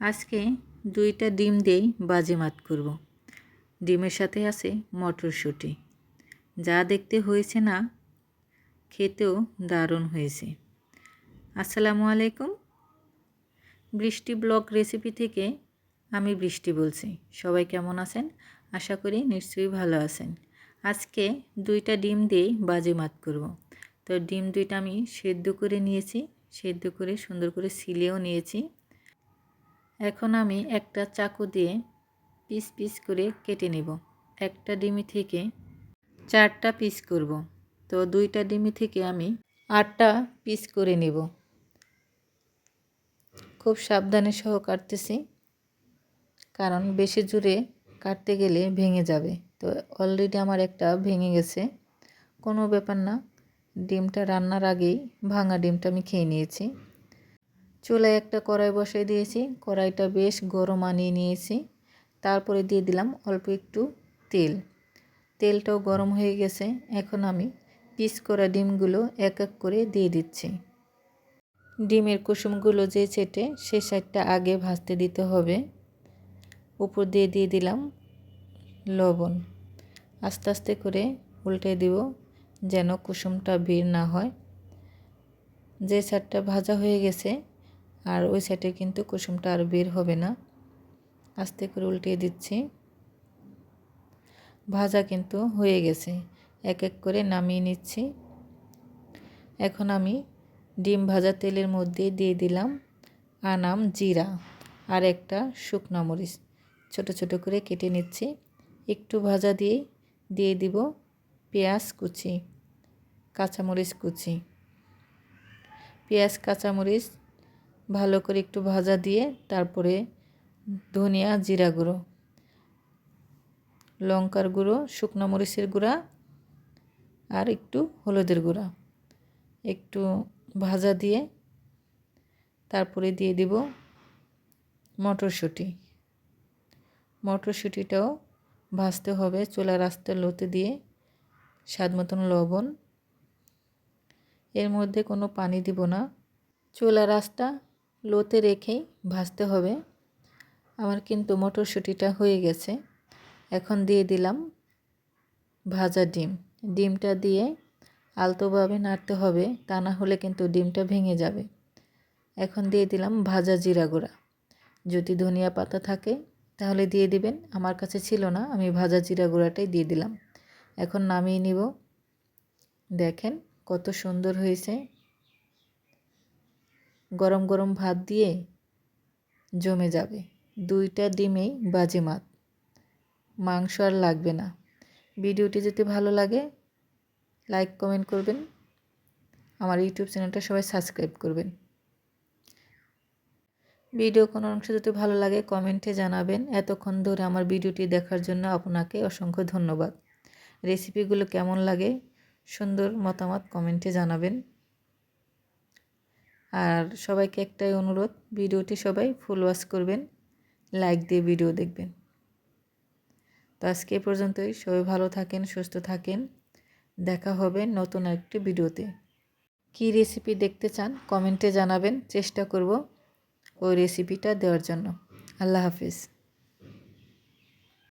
আজকে 2টা ডিম দিয়েই বাজিমাত করব। ডিমের সাথে আছে মটরশুঁটি, যা দেখতে হয়েছে না খেতেও দারুণ হয়েছে। আসসালামু আলাইকুম, বৃষ্টি ব্লগ রেসিপি থেকে আমি বৃষ্টি বলছি। সবাই কেমন আছেন? আশা করি নিশ্চয়ই ভালো আছেন। আজকে 2টা ডিম দিয়েই বাজিমাত করব। তো ডিম 2টা আমি সেদ্ধ করে নিয়েছি, সেদ্ধ করে সুন্দর করে ছিলেও নিয়েছি। এখন আমি একটা চাকু দিয়ে পিস পিস করে কেটে নেব। একটা ডিমি থেকে 4টা পিস করব। তো 2টা ডিমি থেকে আমি 8টা পিস করে নেব। খুব সাবধানে সহ কাটতেছি, কারণ বেশি জোরে কাটতে গেলে ভেঙে যাবে। তো অলরেডি আমার একটা ভেঙে গেছে, কোনো ব্যাপার না। ডিমটা রান্নার আগেই ভাঙা ডিমটা আমি খেয়ে নিয়েছি। চুলায় একটা কড়াই বসিয়ে দিয়েছি, কড়াইটা বেশ গরম আনিয়ে নিয়েছি। তারপরে দিয়ে দিলাম অল্প একটু তেল। তেলটাও গরম হয়ে গেছে। এখন আমি পিস করা ডিমগুলো এক এক করে দিয়ে দিচ্ছি। ডিমের কুসুমগুলো যে চেটে সে সাইডটা আগে ভাজতে দিতে হবে। উপর দিয়ে দিয়ে দিলাম লবণ। আস্তে আস্তে করে উল্টে দিব যেন কুসুমটা বের না হয়। যে সাইডটা ভাজা হয়ে গেছে আর ওই সাইডে কিন্তু কুসুমটা আর বের হবে না। আস্তে করে উল্টিয়ে দিচ্ছি। ভাজা কিন্তু হয়ে গেছে, এক এক করে নামিয়ে নিচ্ছি। এখন আমি ডিম ভাজা তেলের মধ্যে দিয়ে দিলাম আনাম জিরা আর একটা শুকনো মরিচ ছোট ছোট করে কেটে নিচ্ছি। একটু ভাজা দিয়ে দিব পেঁয়াজ কুচি, কাঁচামরিচ কুচি। পেঁয়াজ কাঁচামরিচ ভালো করে একটু ভাজা দিয়ে তারপরে ধনিয়া জিরা গুঁড়ো, লঙ্কার গুঁড়ো, শুকনো মরিচের গুঁড়া আর একটু হলুদের গুঁড়া একটু ভাজা দিয়ে তারপরে দিয়ে দিব মটরশুঁটি। মটরশুঁটিটাও ভাজতে হবে চুলার আঁচটা লোতে দিয়ে। স্বাদ মতন লবণ। এর মধ্যে কোনো পানি দিব না, চুলার আঁচটা লোতে রেখেই ভাজতে হবে। আমার কিন্তু মটরশুঁটিটা হয়ে গেছে। এখন দিয়ে দিলাম ভাজা ডিম। ডিমটা দিয়ে আলতোভাবে নাড়তে হবে, তা না হলে কিন্তু ডিমটা ভেঙে যাবে। এখন দিয়ে দিলাম ভাজা জিরা গুঁড়া। যদি ধনিয়া পাতা থাকে তাহলে দিয়ে দিবেন, আমার কাছে ছিল না, আমি ভাজা জিরা গুঁড়াটাই দিয়ে দিলাম। এখন নামিয়ে নিব। দেখেন কত সুন্দর হয়েছে। গরম গরম ভাত দিয়ে জমে যাবে। 2টা ডিমেই বাজিমাত, মাংস আর লাগবে না। ভিডিওটি যদি ভালো লাগে লাইক কমেন্ট করবেন, আমার ইউটিউব চ্যানেলটা সবাই সাবস্ক্রাইব করবেন। ভিডিও কোনো অংশ যদি ভালো লাগে কমেন্টে জানাবেন। এতক্ষণ ধরে আমার ভিডিওটি দেখার জন্য আপনাকে অসংখ্য ধন্যবাদ। রেসিপিগুলো কেমন লাগে সুন্দর মতামত কমেন্টে জানাবেন। আর সবাইকে একটাই অনুরোধ, ভিডিওটি সবাই ফুল ওয়াচ করবেন, লাইক দিয়ে ভিডিও দেখবেন। তো আজকে এ পর্যন্তই। সবাই ভালো থাকেন, সুস্থ থাকেন। দেখা হবে নতুন একটি ভিডিওতে। কী রেসিপি দেখতে চান কমেন্টে জানাবেন, চেষ্টা করব ওই রেসিপিটা দেওয়ার জন্য। আল্লাহ হাফিজ।